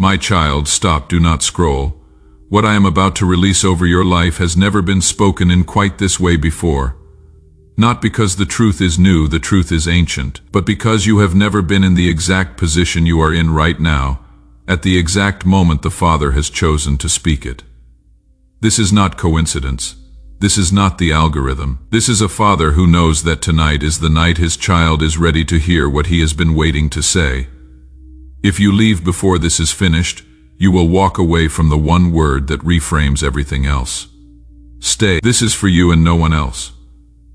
My child, stop, do not scroll. What I am about to release over your life has never been spoken in quite this way before. Not because the truth is new, the truth is ancient, but because you have never been in the exact position you are in right now, at the exact moment the Father has chosen to speak it. This is not coincidence. This is not the algorithm. This is a Father who knows that tonight is the night his child is ready to hear what he has been waiting to say. If you leave before this is finished, you will walk away from the one word that reframes everything else. Stay. This is for you and no one else.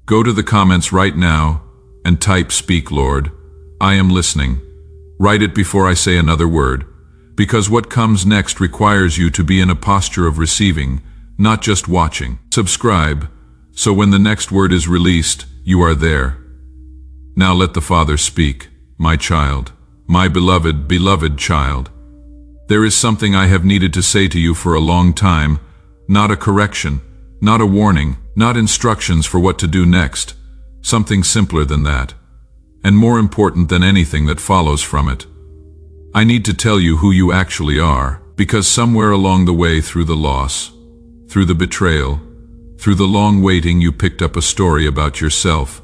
Go to the comments right now and type "Speak, Lord. I am listening." Write it before I say another word, because what comes next requires you to be in a posture of receiving, not just watching. Subscribe, so when the next word is released, you are there. Now let the Father speak, my child, my beloved, beloved child. There is something I have needed to say to you for a long time, not a correction, not a warning, not instructions for what to do next, something simpler than that, and more important than anything that follows from it. I need to tell you who you actually are, because somewhere along the way, through the loss, through the betrayal, through the long waiting, you picked up a story about yourself,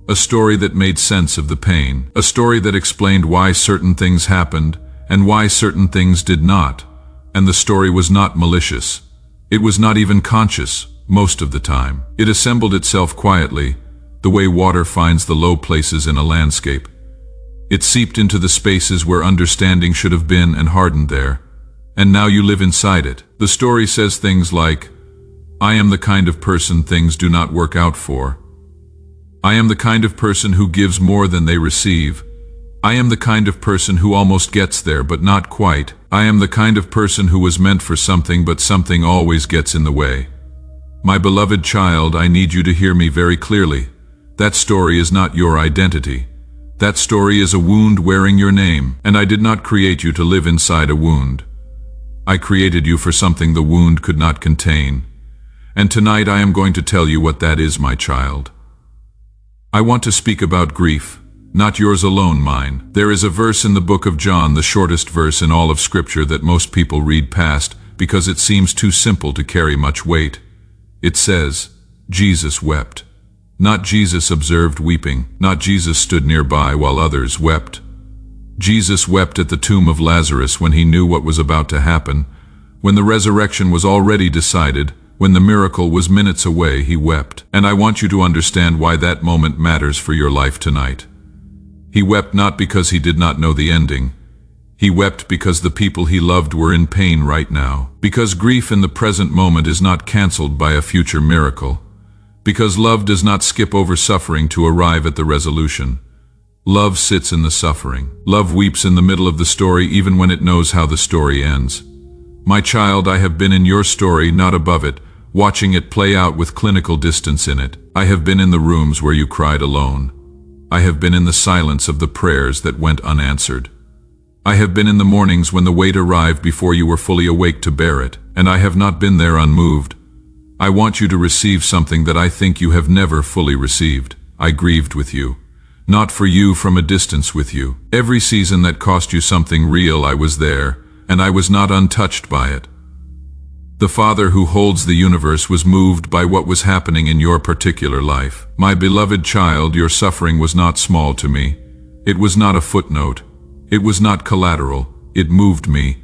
a story that made sense of the pain, a story that explained why certain things happened and why certain things did not, and the story was not malicious. It was not even conscious, most of the time. It assembled itself quietly, the way water finds the low places in a landscape. It seeped into the spaces where understanding should have been and hardened there, and now you live inside it. The story says things like, I am the kind of person things do not work out for. I am the kind of person who gives more than they receive. I am the kind of person who almost gets there but not quite. I am the kind of person who was meant for something but something always gets in the way. My beloved child, I need you to hear me very clearly. That story is not your identity. That story is a wound wearing your name, and I did not create you to live inside a wound. I created you for something the wound could not contain. And tonight I am going to tell you what that is, my child. I want to speak about grief. Not yours alone, mine. There is a verse in the book of John, the shortest verse in all of Scripture, that most people read past because it seems too simple to carry much weight. It says, Jesus wept. Not Jesus observed weeping. Not Jesus stood nearby while others wept. Jesus wept at the tomb of Lazarus when he knew what was about to happen. When the resurrection was already decided, when the miracle was minutes away, he wept. And I want you to understand why that moment matters for your life tonight. He wept not because he did not know the ending. He wept because the people he loved were in pain right now. Because grief in the present moment is not canceled by a future miracle. Because love does not skip over suffering to arrive at the resolution. Love sits in the suffering. Love weeps in the middle of the story even when it knows how the story ends. My child, I have been in your story, not above it, watching it play out with clinical distance in it. I have been in the rooms where you cried alone. I have been in the silence of the prayers that went unanswered. I have been in the mornings when the weight arrived before you were fully awake to bear it, and I have not been there unmoved. I want you to receive something that I think you have never fully received. I grieved with you. Not for you, from a distance with you. Every season that cost you something real, I was there, and I was not untouched by it. The Father who holds the universe was moved by what was happening in your particular life. My beloved child, your suffering was not small to me. It was not a footnote. It was not collateral. It moved me.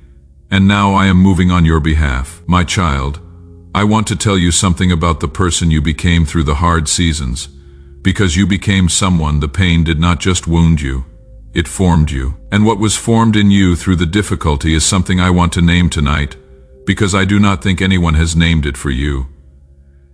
And now I am moving on your behalf. My child, I want to tell you something about the person you became through the hard seasons. Because you became someone, the pain did not just wound you. It formed you. And what was formed in you through the difficulty is something I want to name tonight, because I do not think anyone has named it for you.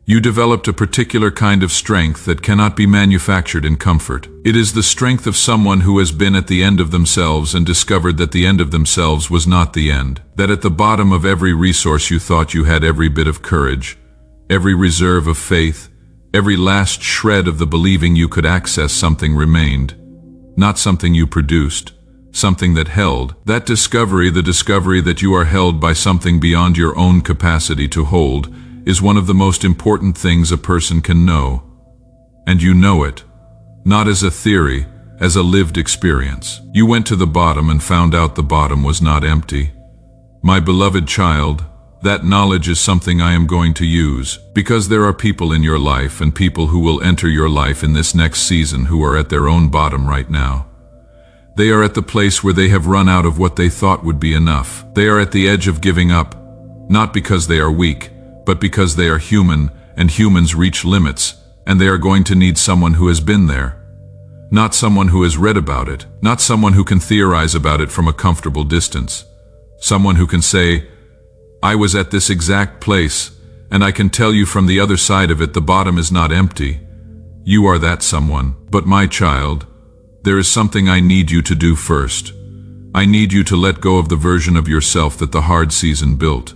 You developed a particular kind of strength that cannot be manufactured in comfort. It is the strength of someone who has been at the end of themselves and discovered that the end of themselves was not the end. That at the bottom of every resource you thought you had every bit of courage, every reserve of faith, every last shred of the believing you could access something remained. Not something you produced, something that held. That discovery, the discovery that you are held by something beyond your own capacity to hold, is one of the most important things a person can know. And you know it, not as a theory, as a lived experience. You went to the bottom and found out the bottom was not empty. My beloved child, that knowledge is something I am going to use, because there are people in your life and people who will enter your life in this next season who are at their own bottom right now. They are at the place where they have run out of what they thought would be enough. They are at the edge of giving up, not because they are weak, but because they are human, and humans reach limits, and they are going to need someone who has been there. Not someone who has read about it, not someone who can theorize about it from a comfortable distance. Someone who can say, I was at this exact place, and I can tell you from the other side of it the bottom is not empty. You are that someone. But my child, there is something I need you to do first. I need you to let go of the version of yourself that the hard season built.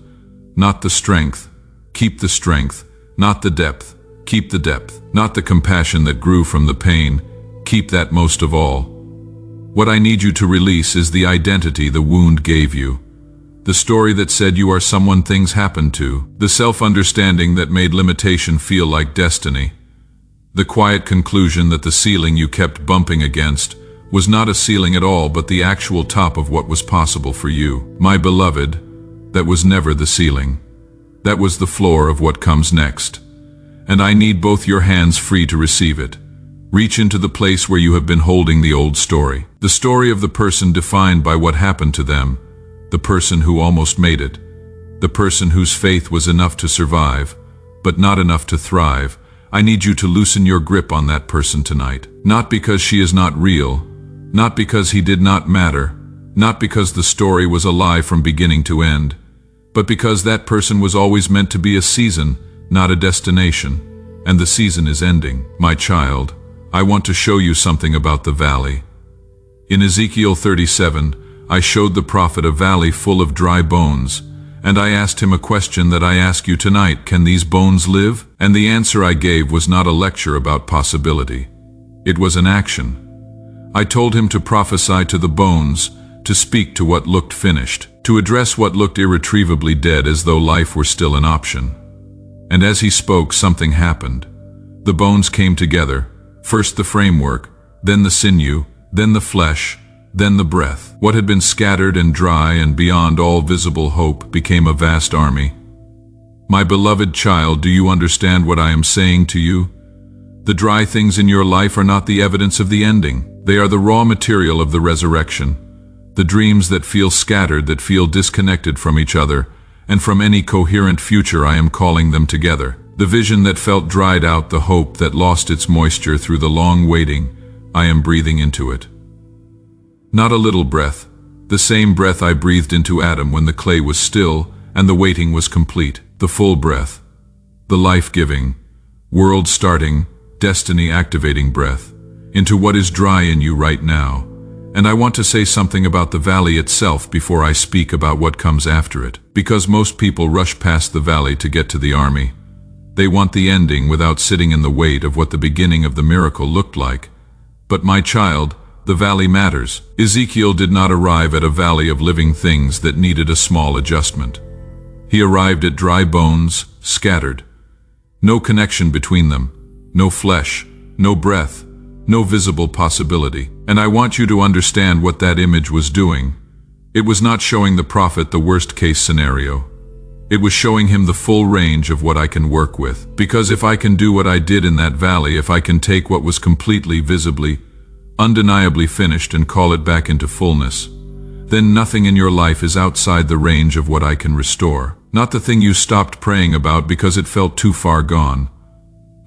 Not the strength. Keep the strength. Not the depth. Keep the depth. Not the compassion that grew from the pain. Keep that most of all. What I need you to release is the identity the wound gave you. The story that said you are someone things happened to. The self-understanding that made limitation feel like destiny. The quiet conclusion that the ceiling you kept bumping against was not a ceiling at all, but the actual top of what was possible for you. My beloved, that was never the ceiling. That was the floor of what comes next. And I need both your hands free to receive it. Reach into the place where you have been holding the old story. The story of the person defined by what happened to them. The person who almost made it. The person whose faith was enough to survive, but not enough to thrive. I need you to loosen your grip on that person tonight. Not because she is not real, not because he did not matter, not because the story was a lie from beginning to end, but because that person was always meant to be a season, not a destination, and the season is ending. My child, I want to show you something about the valley. In Ezekiel 37, I showed the prophet a valley full of dry bones, and I asked him a question that I ask you tonight: can these bones live? And the answer I gave was not a lecture about possibility. It was an action. I told him to prophesy to the bones, to speak to what looked finished, to address what looked irretrievably dead as though life were still an option. And as he spoke, something happened. The bones came together, first the framework, then the sinew, then the flesh, then the breath. What had been scattered and dry and beyond all visible hope became a vast army. My beloved child, do you understand what I am saying to you? The dry things in your life are not the evidence of the ending. They are the raw material of the resurrection. The dreams that feel scattered, that feel disconnected from each other, and from any coherent future, I am calling them together. The vision that felt dried out, the hope that lost its moisture through the long waiting, I am breathing into it. Not a little breath, the same breath I breathed into Adam when the clay was still and the waiting was complete. The full breath, the life-giving, world-starting, destiny-activating breath, into what is dry in you right now. And I want to say something about the valley itself before I speak about what comes after it. Because most people rush past the valley to get to the army. They want the ending without sitting in the weight of what the beginning of the miracle looked like. But my child, the valley matters. Ezekiel did not arrive at a valley of living things that needed a small adjustment. He arrived at dry bones, scattered. No connection between them, no flesh, no breath, no visible possibility. And I want you to understand what that image was doing. It was not showing the prophet the worst-case scenario. It was showing him the full range of what I can work with. Because if I can do what I did in that valley, if I can take what was completely, visibly, undeniably finished and call it back into fullness, then nothing in your life is outside the range of what I can restore. Not the thing you stopped praying about because it felt too far gone.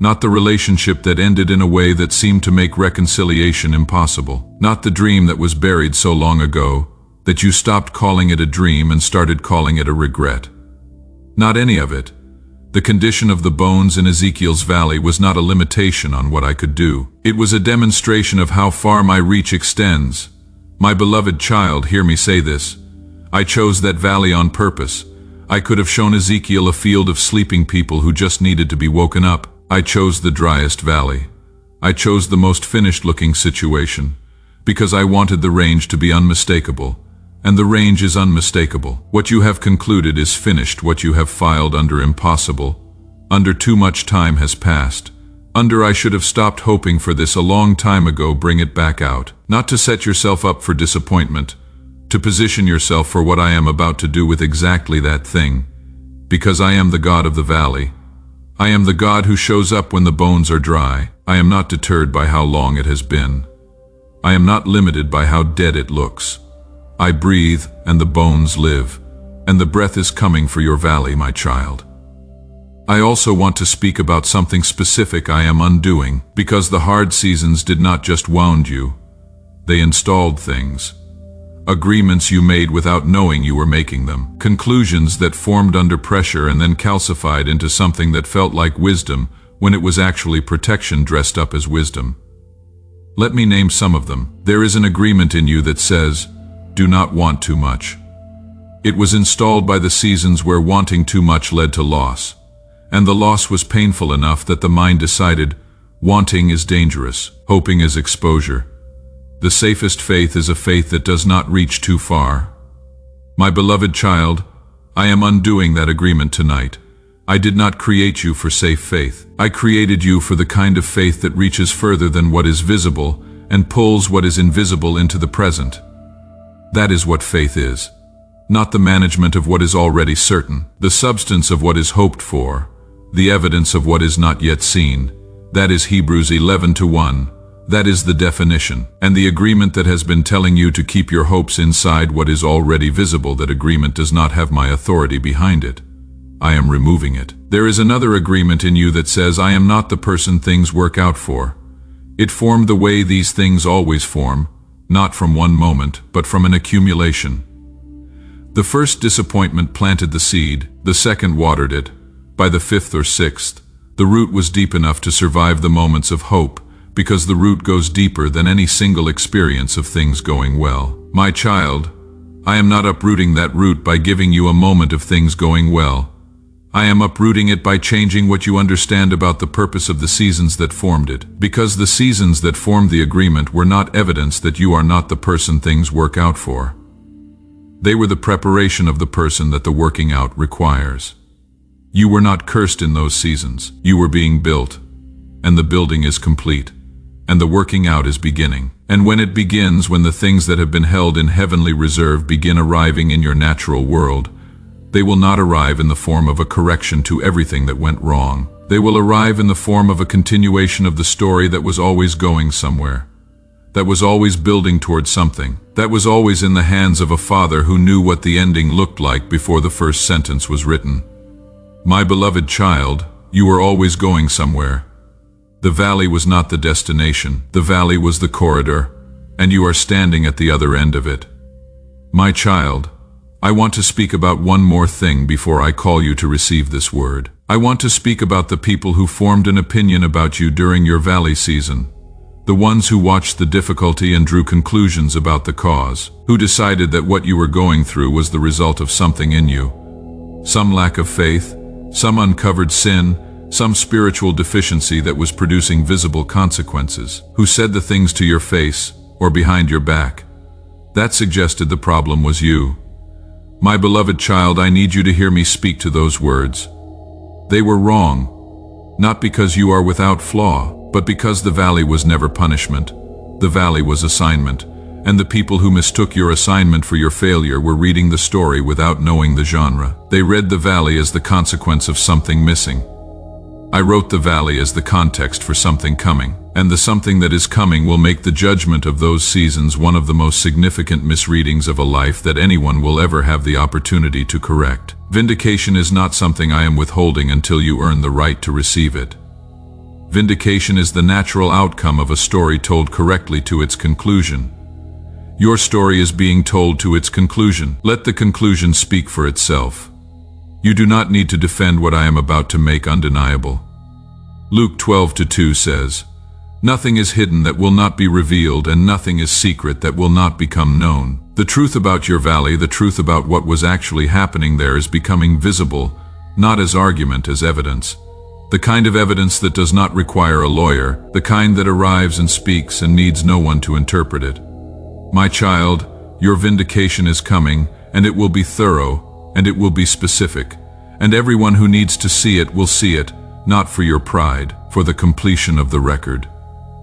Not the relationship that ended in a way that seemed to make reconciliation impossible. Not the dream that was buried so long ago that you stopped calling it a dream and started calling it a regret. Not any of it. The condition of the bones in Ezekiel's valley was not a limitation on what I could do. It was a demonstration of how far my reach extends. My beloved child, hear me say this. I chose that valley on purpose. I could have shown Ezekiel a field of sleeping people who just needed to be woken up. I chose the driest valley. I chose the most finished-looking situation, because I wanted the range to be unmistakable. And the range is unmistakable. What you have concluded is finished. What you have filed under impossible, under too much time has passed, under I should have stopped hoping for this a long time ago, bring it back out. Not to set yourself up for disappointment, to position yourself for what I am about to do with exactly that thing, because I am the God of the valley. I am the God who shows up when the bones are dry. I am not deterred by how long it has been. I am not limited by how dead it looks. I breathe, and the bones live, and the breath is coming for your valley, my child. I also want to speak about something specific I am undoing, because the hard seasons did not just wound you, they installed things. Agreements you made without knowing you were making them. Conclusions that formed under pressure and then calcified into something that felt like wisdom when it was actually protection dressed up as wisdom. Let me name some of them. There is an agreement in you that says, do not want too much. It was installed by the seasons where wanting too much led to loss. And the loss was painful enough that the mind decided, wanting is dangerous, hoping is exposure. The safest faith is a faith that does not reach too far. My beloved child, I am undoing that agreement tonight. I did not create you for safe faith. I created you for the kind of faith that reaches further than what is visible and pulls what is invisible into the present. That is what faith is. Not the management of what is already certain, the substance of what is hoped for, the evidence of what is not yet seen. That is Hebrews 11:1. That is the definition, and the agreement that has been telling you to keep your hopes inside what is already visible. That agreement does not have my authority behind it. I am removing it. There is another agreement in you that says, I am not the person things work out for. It formed the way these things always form, not from one moment, but from an accumulation. The first disappointment planted the seed, the second watered it. By the fifth or sixth, the root was deep enough to survive the moments of hope, because the root goes deeper than any single experience of things going well. My child, I am not uprooting that root by giving you a moment of things going well. I am uprooting it by changing what you understand about the purpose of the seasons that formed it, because the seasons that formed the agreement were not evidence that you are not the person things work out for. They were the preparation of the person that the working out requires. You were not cursed in those seasons. You were being built, and the building is complete. And the working out is beginning. And when it begins, when the things that have been held in heavenly reserve begin arriving in your natural world, they will not arrive in the form of a correction to everything that went wrong. They will arrive in the form of a continuation of the story that was always going somewhere, that was always building towards something, that was always in the hands of a father who knew what the ending looked like before the first sentence was written. My beloved child, you were always going somewhere. The valley was not the destination, the valley was the corridor, and you are standing at the other end of it. My child, I want to speak about one more thing before I call you to receive this word. I want to speak about the people who formed an opinion about you during your valley season, the ones who watched the difficulty and drew conclusions about the cause, who decided that what you were going through was the result of something in you, some lack of faith, some uncovered sin, some spiritual deficiency that was producing visible consequences, who said the things to your face or behind your back. That suggested the problem was you. My beloved child, I need you to hear me speak to those words. They were wrong, not because you are without flaw, but because the valley was never punishment. The valley was assignment, and the people who mistook your assignment for your failure were reading the story without knowing the genre. They read the valley as the consequence of something missing. I wrote the valley as the context for something coming, and the something that is coming will make the judgment of those seasons one of the most significant misreadings of a life that anyone will ever have the opportunity to correct. Vindication is not something I am withholding until you earn the right to receive it. Vindication is the natural outcome of a story told correctly to its conclusion. Your story is being told to its conclusion. Let the conclusion speak for itself. You do not need to defend what I am about to make undeniable. Luke 12:2 says, Nothing is hidden that will not be revealed, and nothing is secret that will not become known. The truth about your valley, the truth about what was actually happening there, is becoming visible, not as argument, as evidence. The kind of evidence that does not require a lawyer, the kind that arrives and speaks and needs no one to interpret it. My child, your vindication is coming, and it will be thorough, and it will be specific, and everyone who needs to see it will see it, not for your pride, for the completion of the record,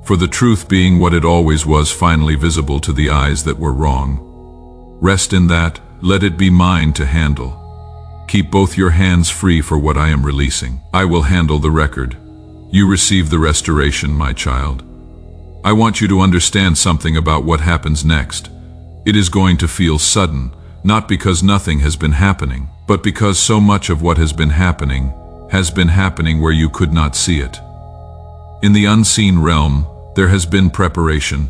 for the truth being what it always was, finally visible to the eyes that were wrong. Rest in that, let it be mine to handle. Keep both your hands free for what I am releasing. I will handle the record. You receive the restoration, my child. I want you to understand something about what happens next. It is going to feel sudden, not because nothing has been happening, but because so much of what has been happening where you could not see it. In the unseen realm, there has been preparation.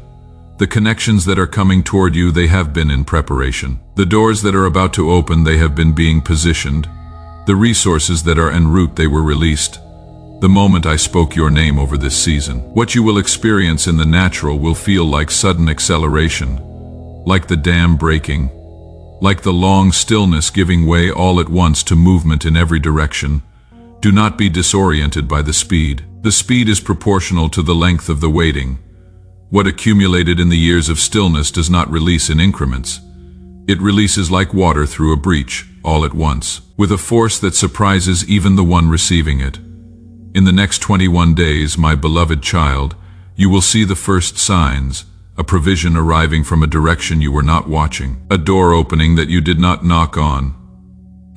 The connections that are coming toward you, they have been in preparation. The doors that are about to open, they have been being positioned. The resources that are en route, they were released. The moment I spoke your name over this season, what you will experience in the natural will feel like sudden acceleration, like the dam breaking, like the long stillness giving way all at once to movement in every direction. Do not be disoriented by the speed. The speed is proportional to the length of the waiting. What accumulated in the years of stillness does not release in increments. It releases like water through a breach, all at once, with a force that surprises even the one receiving it. In the next 21 days, my beloved child, you will see the first signs, a provision arriving from a direction you were not watching, a door opening that you did not knock on,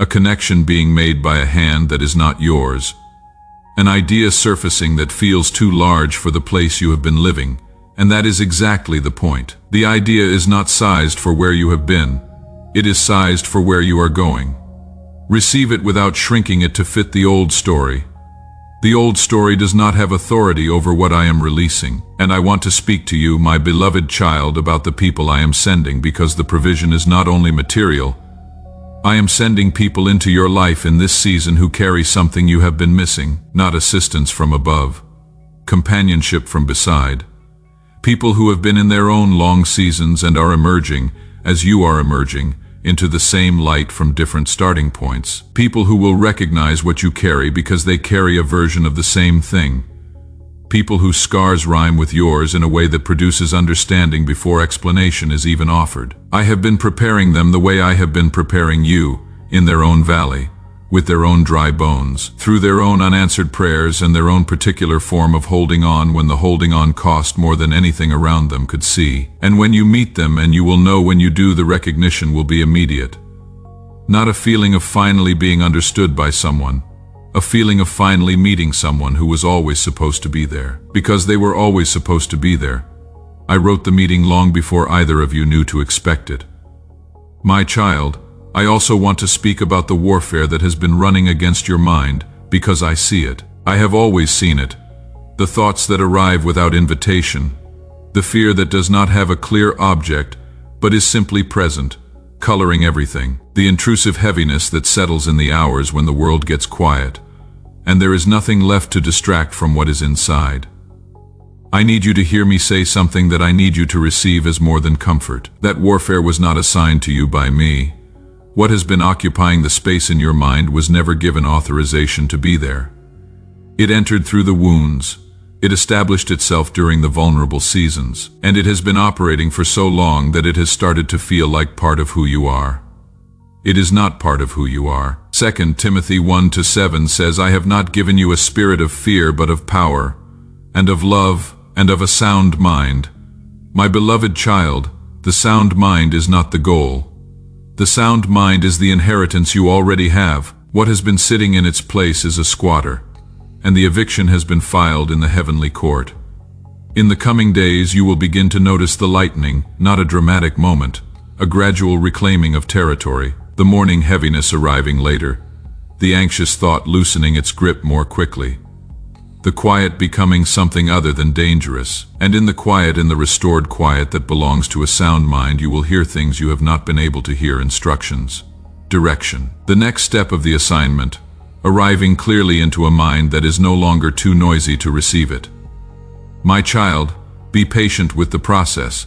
a connection being made by a hand that is not yours, an idea surfacing that feels too large for the place you have been living. And that is exactly the point. The idea is not sized for where you have been. It is sized for where you are going. Receive it without shrinking it to fit the old story. The old story does not have authority over what I am releasing. And I want to speak to you, my beloved child, about the people I am sending, because the provision is not only material. I am sending people into your life in this season who carry something you have been missing, not assistance from above, companionship from beside. People who have been in their own long seasons and are emerging, as you are emerging, into the same light from different starting points. People who will recognize what you carry because they carry a version of the same thing. People whose scars rhyme with yours in a way that produces understanding before explanation is even offered. I have been preparing them the way I have been preparing you, in their own valley, with their own dry bones, through their own unanswered prayers and their own particular form of holding on when the holding on cost more than anything around them could see. And when you meet them, and you will know when you do, the recognition will be immediate. Not a feeling of finally being understood by someone, a feeling of finally meeting someone who was always supposed to be there, because they were always supposed to be there. I wrote the meeting long before either of you knew to expect it. My child, I also want to speak about the warfare that has been running against your mind, because I see it. I have always seen it. The thoughts that arrive without invitation, the fear that does not have a clear object, but is simply present, coloring everything, the intrusive heaviness that settles in the hours when the world gets quiet, and there is nothing left to distract from what is inside. I need you to hear me say something that I need you to receive as more than comfort. That warfare was not assigned to you by me. What has been occupying the space in your mind was never given authorization to be there. It entered through the wounds. It established itself during the vulnerable seasons, and it has been operating for so long that it has started to feel like part of who you are. It is not part of who you are. 2 Timothy 1-7 says, I have not given you a spirit of fear, but of power, and of love, and of a sound mind. My beloved child, the sound mind is not the goal. The sound mind is the inheritance you already have. What has been sitting in its place is a squatter, and the eviction has been filed in the heavenly court. In the coming days you will begin to notice the lightening, not a dramatic moment, a gradual reclaiming of territory, the morning heaviness arriving later, the anxious thought loosening its grip more quickly, the quiet becoming something other than dangerous. And in the quiet, in the restored quiet that belongs to a sound mind, you will hear things you have not been able to hear: instructions, direction, the next step of the assignment, arriving clearly into a mind that is no longer too noisy to receive it. My child, be patient with the process,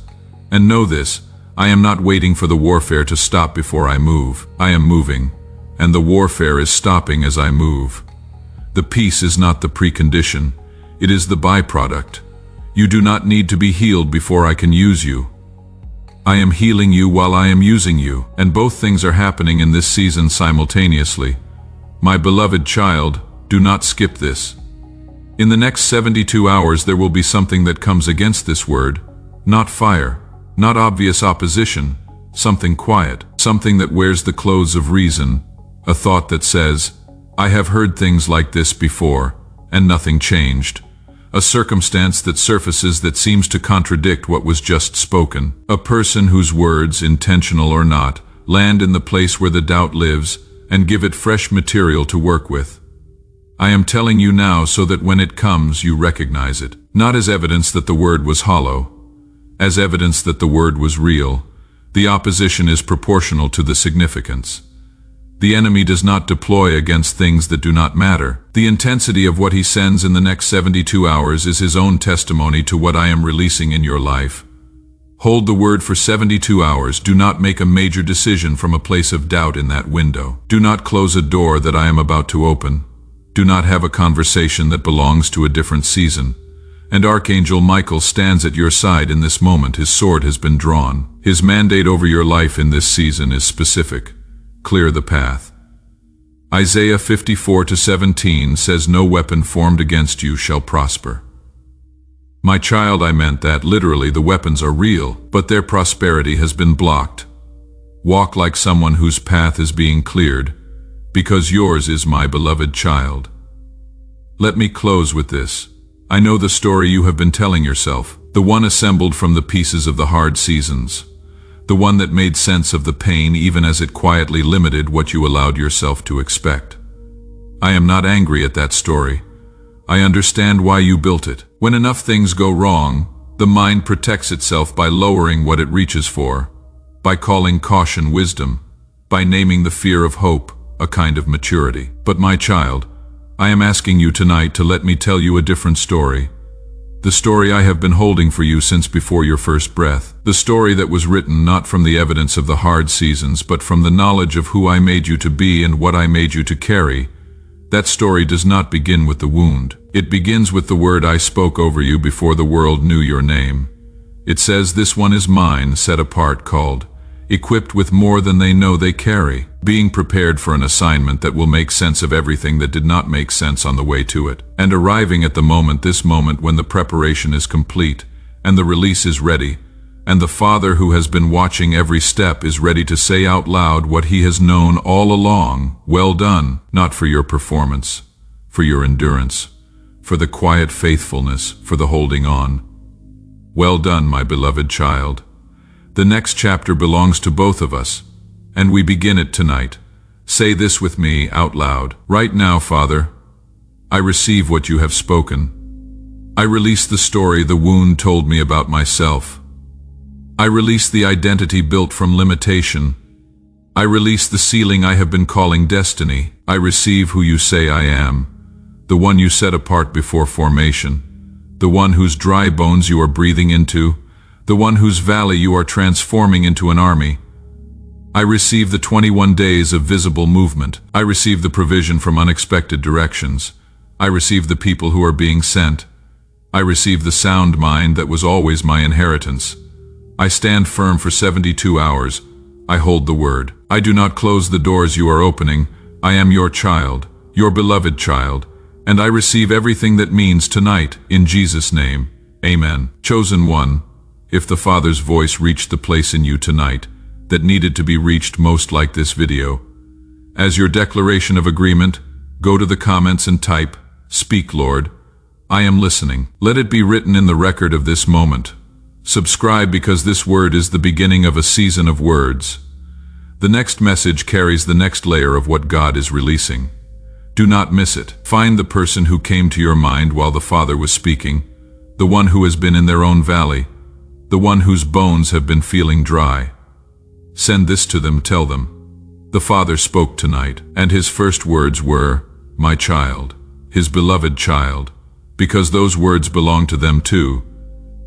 and know this: I am not waiting for the warfare to stop before I move. I am moving, and the warfare is stopping as I move. The peace is not the precondition, it is the byproduct. You do not need to be healed before I can use you. I am healing you while I am using you, and both things are happening in this season simultaneously. My beloved child, do not skip this. In the next 72 hours there will be something that comes against this word, not fire, not obvious opposition, something quiet, something that wears the clothes of reason, a thought that says, I have heard things like this before, and nothing changed. A circumstance that surfaces that seems to contradict what was just spoken. A person whose words, intentional or not, land in the place where the doubt lives and give it fresh material to work with. I am telling you now so that when it comes you recognize it, not as evidence that the word was hollow, as evidence that the word was real. The opposition is proportional to the significance. The enemy does not deploy against things that do not matter. The intensity of what he sends in the next 72 hours is his own testimony to what I am releasing in your life. Hold the word for 72 hours. Do not make a major decision from a place of doubt in that window. Do not close a door that I am about to open. Do not have a conversation that belongs to a different season. And Archangel Michael stands at your side in this moment. His sword has been drawn. His mandate over your life in this season is specific. Clear the path. Isaiah 54:17 says, no weapon formed against you shall prosper. My child, I meant that literally. The weapons are real, but their prosperity has been blocked. Walk like someone whose path is being cleared, because yours is my beloved child. Let me close with this. I know the story you have been telling yourself, the one assembled from the pieces of the hard seasons, the one that made sense of the pain even as it quietly limited what you allowed yourself to expect. I am not angry at that story. I understand why you built it. When enough things go wrong, the mind protects itself by lowering what it reaches for, by calling caution wisdom, by naming the fear of hope a kind of maturity. But my child, I am asking you tonight to let me tell you a different story. The story I have been holding for you since before your first breath. The story that was written not from the evidence of the hard seasons, but from the knowledge of who I made you to be and what I made you to carry. That story does not begin with the wound. It begins with the word I spoke over you before the world knew your name. It says, this one is mine, set apart, called, equipped with more than they know they carry, being prepared for an assignment that will make sense of everything that did not make sense on the way to it, and arriving at the moment, this moment when the preparation is complete, and the release is ready, and the Father who has been watching every step is ready to say out loud what he has known all along, well done, not for your performance, for your endurance, for the quiet faithfulness, for the holding on. Well done, my beloved child. The next chapter belongs to both of us, and we begin it tonight. Say this with me out loud. Right now, Father, I receive what you have spoken. I release the story the wound told me about myself. I release the identity built from limitation. I release the ceiling I have been calling destiny. I receive who you say I am, the one you set apart before formation, the one whose dry bones you are breathing into, the one whose valley you are transforming into an army. I receive the 21 days of visible movement. I receive the provision from unexpected directions. I receive the people who are being sent. I receive the sound mind that was always my inheritance. I stand firm for 72 hours. I hold the word. I do not close the doors you are opening. I am your child, your beloved child, and I receive everything that means tonight, in Jesus' name. Amen. Chosen one, if the Father's voice reached the place in you tonight that needed to be reached most like this video, as your declaration of agreement, go to the comments and type, "Speak, Lord. I am listening." Let it be written in the record of this moment. Subscribe because this word is the beginning of a season of words. The next message carries the next layer of what God is releasing. Do not miss it. Find the person who came to your mind while the Father was speaking, the one who has been in their own valley, the one whose bones have been feeling dry. Send this to them, tell them, the Father spoke tonight, and his first words were, my child, his beloved child, because those words belong to them too.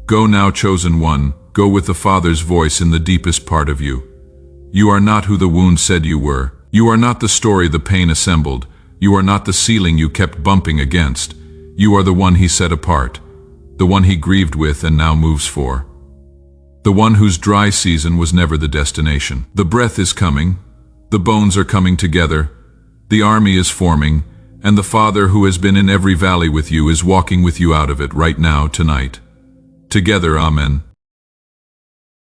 Go now, chosen one, go with the Father's voice in the deepest part of you. You are not who the wound said you were. You are not the story the pain assembled. You are not the ceiling you kept bumping against. You are the one he set apart, the one he grieved with and now moves for. The one whose dry season was never the destination. The breath is coming, the bones are coming together, the army is forming, and the Father who has been in every valley with you is walking with you out of it right now, tonight. Together, amen.